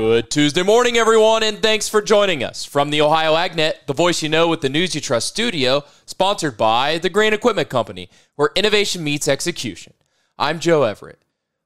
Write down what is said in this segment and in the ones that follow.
Good Tuesday morning, everyone, and thanks for joining us. From the Ohio AgNet, the voice you know with the news you trust studio, sponsored by the Grain Equipment Company, where innovation meets execution. I'm Joe Everett.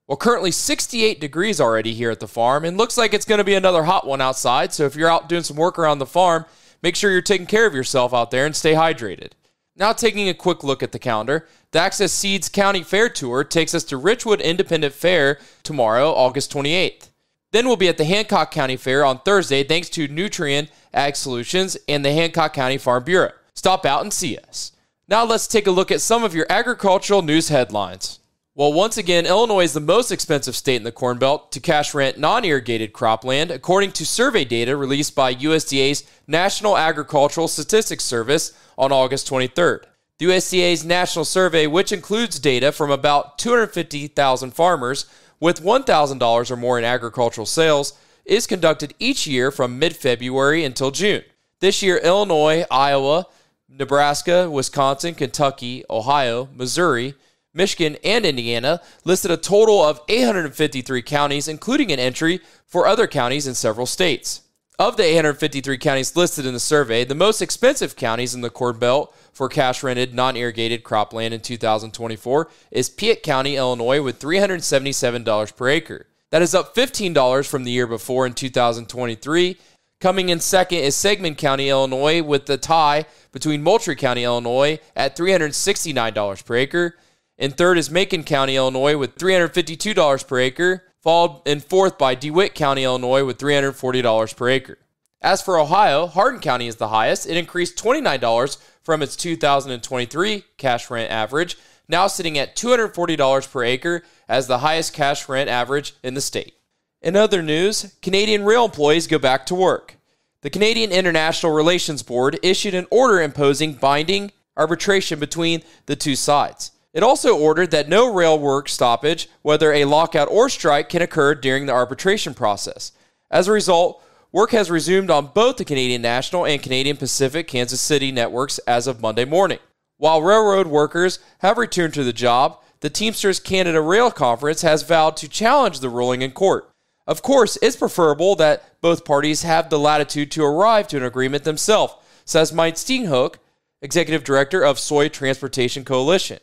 Well, currently 68 degrees already here at the farm, and looks like it's going to be another hot one outside, so if you're out doing some work around the farm, make sure you're taking care of yourself out there and stay hydrated. Now taking a quick look at the calendar, the Access Seeds County Fair Tour takes us to Richwood Independent Fair tomorrow, August 28th. Then we'll be at the Hancock County Fair on Thursday thanks to Nutrien Ag Solutions and the Hancock County Farm Bureau. Stop out and see us. Now let's take a look at some of your agricultural news headlines. Well, once again, Illinois is the most expensive state in the Corn Belt to cash rent non-irrigated cropland, according to survey data released by USDA's National Agricultural Statistics Service on August 23rd. The USDA's national survey, which includes data from about 250,000 farmers with $1,000 or more in agricultural sales, is conducted each year from mid-February until June. This year, Illinois, Iowa, Nebraska, Wisconsin, Kentucky, Ohio, Missouri, Michigan, and Indiana listed a total of 853 counties, including an entry for other counties in several states. Of the 853 counties listed in the survey, the most expensive counties in the Corn Belt for cash-rented, non-irrigated cropland in 2024 is Piatt County, Illinois, with $377 per acre. That is up $15 from the year before in 2023. Coming in second is Sangamon County, Illinois, with the tie between Moultrie County, Illinois, at $369 per acre. And third is Macon County, Illinois, with $352 per acre, followed in fourth by DeWitt County, Illinois, with $340 per acre. As for Ohio, Hardin County is the highest. It increased $29 from its 2023 cash rent average, now sitting at $240 per acre as the highest cash rent average in the state. In other news, Canadian rail employees go back to work. The Canadian International Relations Board issued an order imposing binding arbitration between the two sides. It also ordered that no rail work stoppage, whether a lockout or strike, can occur during the arbitration process. As a result, work has resumed on both the Canadian National and Canadian Pacific Kansas City networks as of Monday morning. While railroad workers have returned to the job, the Teamsters Canada Rail Conference has vowed to challenge the ruling in court. Of course, it's preferable that both parties have the latitude to arrive to an agreement themselves, says Mike Steenhoek, Executive Director of Soy Transportation Coalition.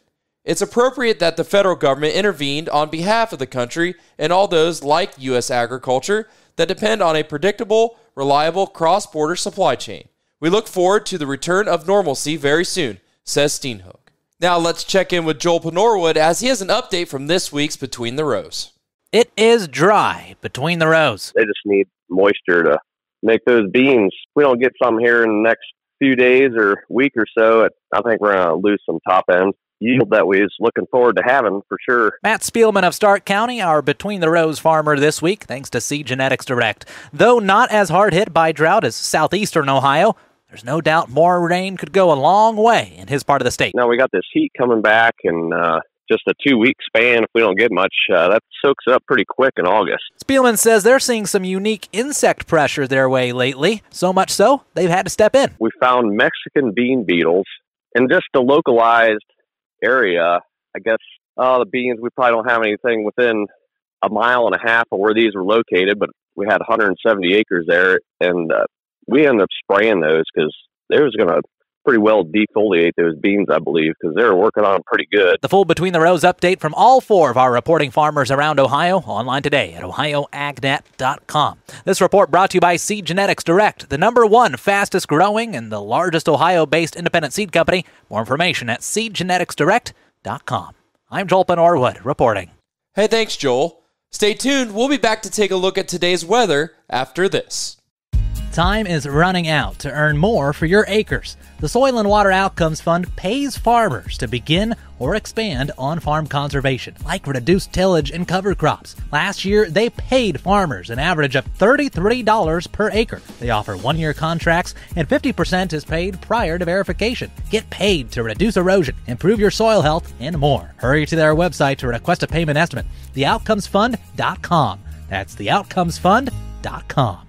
It's appropriate that the federal government intervened on behalf of the country and all those like U.S. agriculture that depend on a predictable, reliable cross-border supply chain. We look forward to the return of normalcy very soon, says Steenhoek. Now let's check in with Joel Norwood as he has an update from this week's Between the Rows. It is dry between the rows. They just need moisture to make those beans. If we don't get some here in the next few days or week or so, I think we're going to lose some top end yield that we was looking forward to having for sure. Matt Spielman of Stark County, our Between the Rows farmer this week, thanks to Seed Genetics Direct. Though not as hard hit by drought as southeastern Ohio, there's no doubt more rain could go a long way in his part of the state. Now we got this heat coming back and just a 2-week span. If we don't get much, that soaks it up pretty quick in August. Spielman says they're seeing some unique insect pressure their way lately, so much so they've had to step in. We found Mexican bean beetles in just a localized area. I guess the beans, we probably don't have anything within a mile and a half of where these were located, but we had 170 acres there, and we ended up spraying those because they was going to pretty well defoliate those beans, I believe, because they were working on them pretty good. The full Between the Rows update from all four of our reporting farmers around Ohio, online today at ohioagnet.com. This report brought to you by Seed Genetics Direct, the #1 fastest growing and the largest Ohio-based independent seed company. More information at seedgeneticsdirect.com. I'm Joel Norwood reporting. Hey, thanks, Joel. Stay tuned. We'll be back to take a look at today's weather after this. Time is running out to earn more for your acres. The Soil and Water Outcomes Fund pays farmers to begin or expand on-farm conservation, like reduced tillage and cover crops. Last year, they paid farmers an average of $33 per acre. They offer 1-year contracts, and 50% is paid prior to verification. Get paid to reduce erosion, improve your soil health, and more. Hurry to their website to request a payment estimate, theoutcomesfund.com. That's theoutcomesfund.com.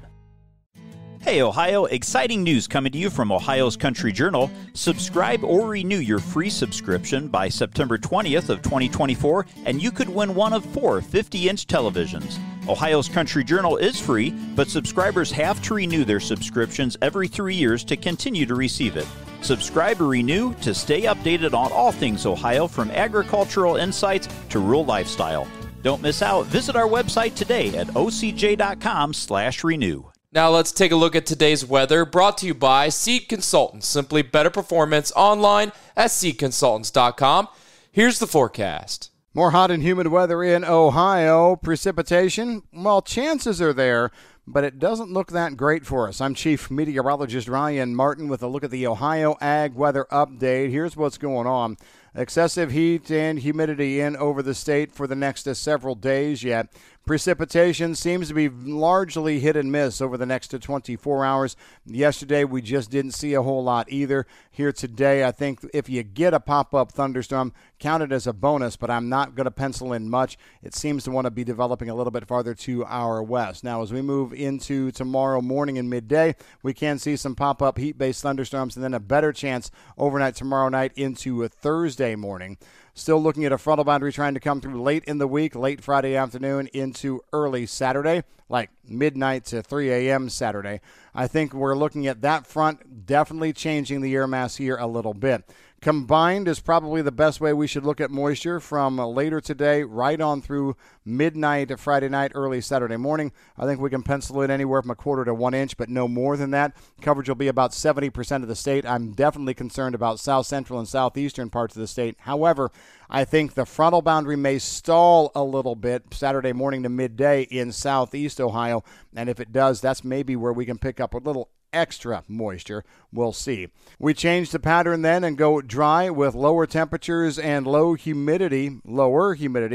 Hey Ohio, exciting news coming to you from Ohio's Country Journal. Subscribe or renew your free subscription by September 20th of 2024 and you could win one of 4 50-inch televisions. Ohio's Country Journal is free, but subscribers have to renew their subscriptions every 3 years to continue to receive it. Subscribe or renew to stay updated on all things Ohio, from agricultural insights to rural lifestyle. Don't miss out. Visit our website today at ocj.com/renew. Now let's take a look at today's weather, brought to you by Seed Consultants. Simply better performance online at seedconsultants.com. Here's the forecast. More hot and humid weather in Ohio. Precipitation, well, chances are there, but it doesn't look that great for us. I'm Chief Meteorologist Ryan Martin with a look at the Ohio Ag Weather Update. Here's what's going on. Excessive heat and humidity in over the state for the next several days yet. Precipitation seems to be largely hit and miss over the next 24 hours. Yesterday, we just didn't see a whole lot either. Here today, I think if you get a pop-up thunderstorm, count it as a bonus, but I'm not going to pencil in much. It seems to want to be developing a little bit farther to our west. Now, as we move into tomorrow morning and midday, we can see some pop-up heat-based thunderstorms and then a better chance overnight tomorrow night into a Thursday morning. Still looking at a frontal boundary trying to come through late in the week, late Friday afternoon into early Saturday, like midnight to 3 a.m. Saturday. I think we're looking at that front definitely changing the air mass here a little bit. Combined is probably the best way we should look at moisture from later today right on through midnight Friday night, early Saturday morning. I think we can pencil in anywhere from 1/4 to 1 inch, but no more than that. Coverage will be about 70% of the state. I'm definitely concerned about south central and southeastern parts of the state. However, I think the frontal boundary may stall a little bit Saturday morning to midday in southeast Ohio, and if it does, that's maybe where we can pick up a little extra moisture. We'll see. We change the pattern then and go dry with lower temperatures and lower humidity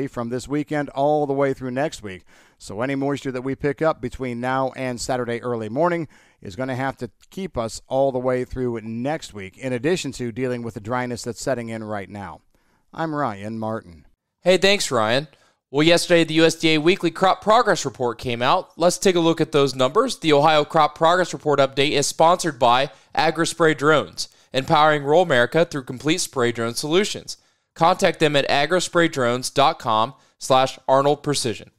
from this weekend all the way through next week. So any moisture that we pick up between now and Saturday early morning is going to have to keep us all the way through next week, in addition to dealing with the dryness that's setting in right now. I'm Ryan Martin. Hey, thanks, Ryan. Well, yesterday, the USDA Weekly Crop Progress Report came out. Let's take a look at those numbers. The Ohio Crop Progress Report update is sponsored by AgriSpray Drones, empowering rural America through complete spray drone solutions. Contact them at agrispraydrones.com/Arnold Precision.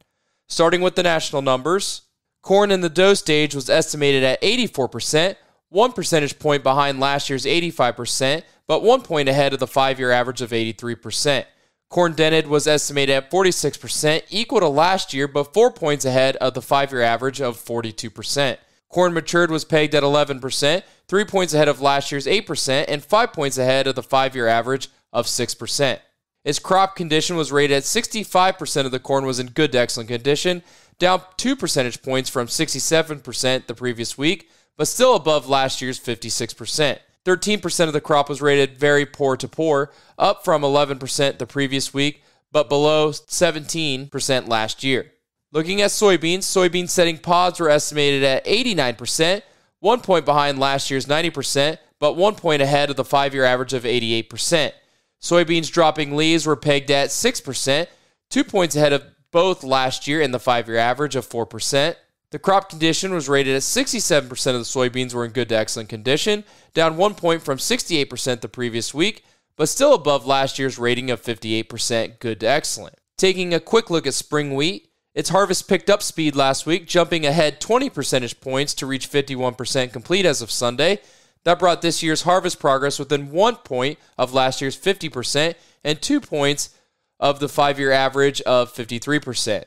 Starting with the national numbers, corn in the dough stage was estimated at 84%, 1 percentage point behind last year's 85%, but 1 point ahead of the 5-year average of 83%. Corn dented was estimated at 46%, equal to last year, but 4 points ahead of the 5-year average of 42%. Corn matured was pegged at 11%, 3 points ahead of last year's 8%, and 5 points ahead of the 5-year average of 6%. Its crop condition was rated at 65% of the corn was in good to excellent condition, down 2 percentage points from 67% the previous week, but still above last year's 56%. 13% of the crop was rated very poor to poor, up from 11% the previous week, but below 17% last year. Looking at soybeans setting pods were estimated at 89%, 1 point behind last year's 90%, but 1 point ahead of the 5-year average of 88%. Soybeans dropping leaves were pegged at 6%, 2 points ahead of both last year and the 5-year average of 4%. The crop condition was rated at 67% of the soybeans were in good to excellent condition, down 1 point from 68% the previous week, but still above last year's rating of 58% good to excellent. Taking a quick look at spring wheat, its harvest picked up speed last week, jumping ahead 20 percentage points to reach 51% complete as of Sunday. That brought this year's harvest progress within 1 point of last year's 50% and 2 points of the 5-year average of 53%.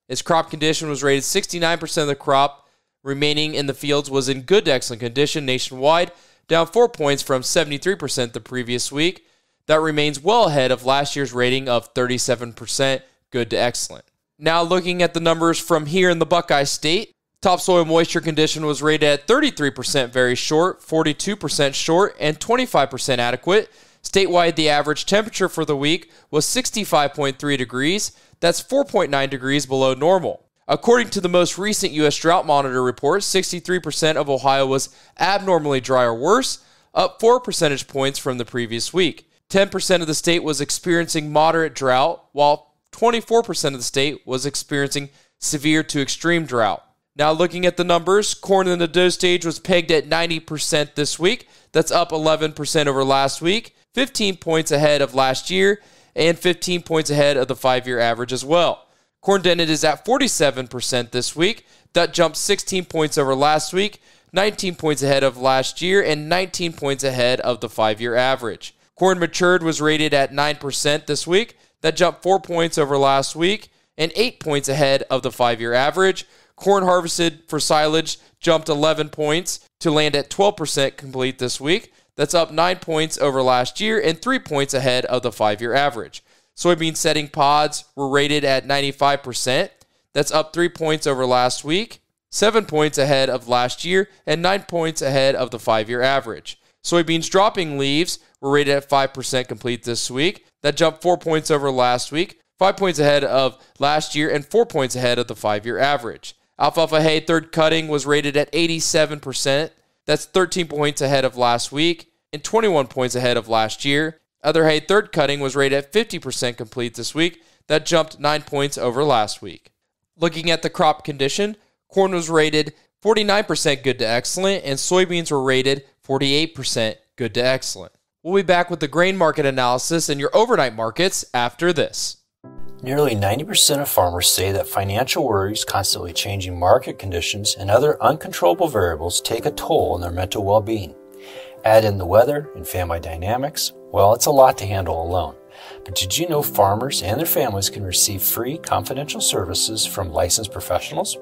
Its crop condition was rated 69% of the crop remaining in the fields was in good to excellent condition nationwide, down 4 points from 73% the previous week. That remains well ahead of last year's rating of 37% good to excellent. Now looking at the numbers from here in the Buckeye State, topsoil moisture condition was rated at 33% very short, 42% short, and 25% adequate. Statewide, the average temperature for the week was 65.3 degrees. That's 4.9 degrees below normal. According to the most recent U.S. Drought Monitor report, 63% of Ohio was abnormally dry or worse, up 4 percentage points from the previous week. 10% of the state was experiencing moderate drought, while 24% of the state was experiencing severe to extreme drought. Now looking at the numbers, corn in the dough stage was pegged at 90% this week. That's up 11% over last week, 15 points ahead of last year, and 15 points ahead of the 5-year average as well. Corn dented is at 47% this week. That jumped 16 points over last week, 19 points ahead of last year, and 19 points ahead of the 5-year average. Corn matured was rated at 9% this week. That jumped 4 points over last week, and 8 points ahead of the 5-year average. Corn harvested for silage jumped 11 points to land at 12% complete this week. That's up 9 points over last year and 3 points ahead of the 5-year average. Soybean setting pods were rated at 95%. That's up 3 points over last week, 7 points ahead of last year, and 9 points ahead of the 5-year average. Soybeans dropping leaves were rated at 5% complete this week. That jumped 4 points over last week, 5 points ahead of last year, and 4 points ahead of the 5-year average. Alfalfa hay third cutting was rated at 87%. That's 13 points ahead of last week and 21 points ahead of last year. Other hay third cutting was rated at 50% complete this week. That jumped 9 points over last week. Looking at the crop condition, corn was rated 49% good to excellent, and soybeans were rated 48% good to excellent. We'll be back with the grain market analysis and your overnight markets after this. Nearly 90% of farmers say that financial worries, constantly changing market conditions, and other uncontrollable variables take a toll on their mental well-being. Add in the weather and family dynamics, well, it's a lot to handle alone. But did you know farmers and their families can receive free confidential services from licensed professionals?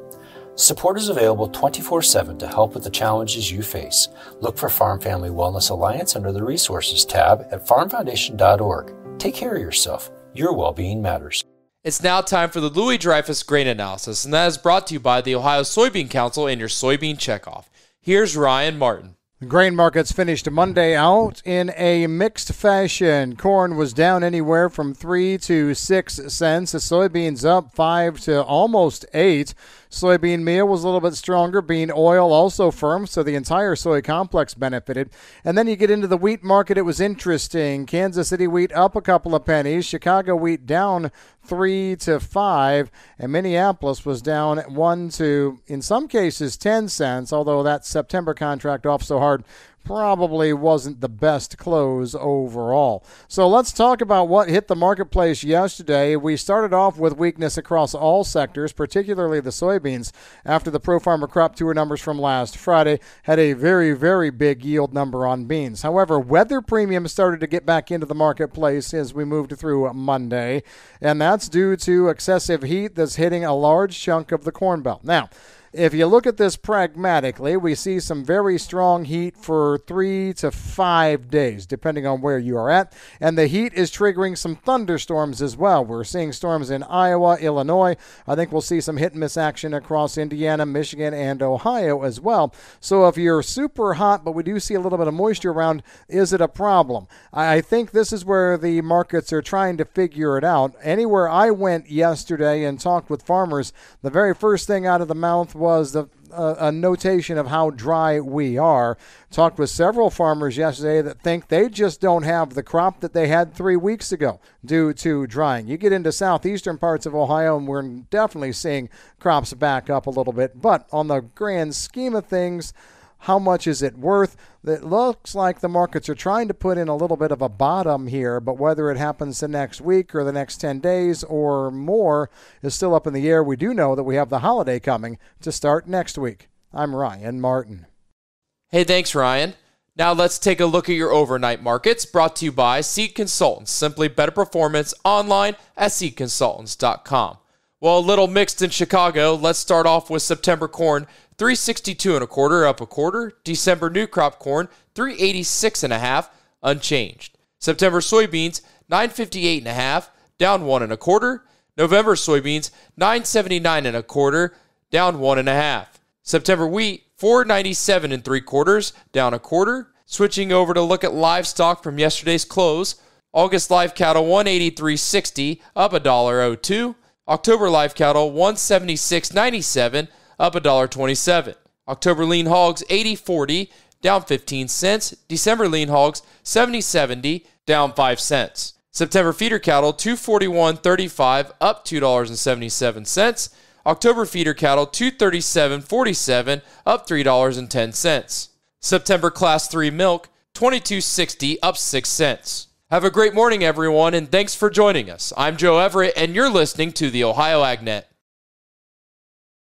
Support is available 24/7 to help with the challenges you face. Look for Farm Family Wellness Alliance under the Resources tab at farmfoundation.org. Take care of yourself. Your well-being matters. It's now time for the Louis Dreyfus Grain Analysis, and that is brought to you by the Ohio Soybean Council and your soybean checkoff. Here's Ryan Martin. Grain markets finished Monday out in a mixed fashion. Corn was down anywhere from 3 to 6 cents. The soybeans up 5 to almost 8. Soybean meal was a little bit stronger. Bean oil also firm, so the entire soy complex benefited. And then you get into the wheat market. It was interesting. Kansas City wheat up a couple of pennies. Chicago wheat down 3 to 5. And Minneapolis was down 1 to, in some cases, 10 cents, although that September contract off so hard probably wasn't the best close overall. So let's talk about what hit the marketplace yesterday. We started off with weakness across all sectors, particularly the soybeans, after the Pro Farmer Crop Tour numbers from last Friday had a very, very big yield number on beans. However, weather premiums started to get back into the marketplace as we moved through Monday, and that's due to excessive heat that's hitting a large chunk of the Corn Belt. Now, if you look at this pragmatically, we see some very strong heat for 3 to 5 days, depending on where you are at. And the heat is triggering some thunderstorms as well. We're seeing storms in Iowa, Illinois. I think we'll see some hit and miss action across Indiana, Michigan, and Ohio as well. So if you're super hot, but we do see a little bit of moisture around, is it a problem? I think this is where the markets are trying to figure it out. Anywhere I went yesterday and talked with farmers, the very first thing out of the mouth was a notation of how dry we are. Talked with several farmers yesterday that think they just don't have the crop that they had 3 weeks ago due to drying. You get into southeastern parts of Ohio, and we're definitely seeing crops back up a little bit. But on the grand scheme of things, how much is it worth? It looks like the markets are trying to put in a little bit of a bottom here, but whether it happens the next week or the next 10 days or more is still up in the air. We do know that we have the holiday coming to start next week. I'm Ryan Martin. Hey, thanks, Ryan. Now let's take a look at your overnight markets, brought to you by Seed Consultants. Simply better performance online at seedconsultants.com. Well, a little mixed in Chicago. Let's start off with September corn, $3.62 1/4, up a quarter. December new crop corn, $3.86 1/2, unchanged. September soybeans, $9.58 1/2, down 1 1/4. November soybeans, $9.79 1/4, down 1 1/2. September wheat, $4.97 3/4, down a quarter. Switching over to look at livestock from yesterday's close. August live cattle, $183.60, up $1.02. October live cattle, $176.97, up $1.27. October lean hogs, $80.40, down 15 cents. December lean hogs, $70.70, down 5 cents. September feeder cattle, $241.35, up $2.77. October feeder cattle, 237.47, up $3.10. September Class 3 milk, 22.60, up 6 cents. Have a great morning, everyone, and thanks for joining us. I'm Joe Everett, and you're listening to the Ohio AgNet.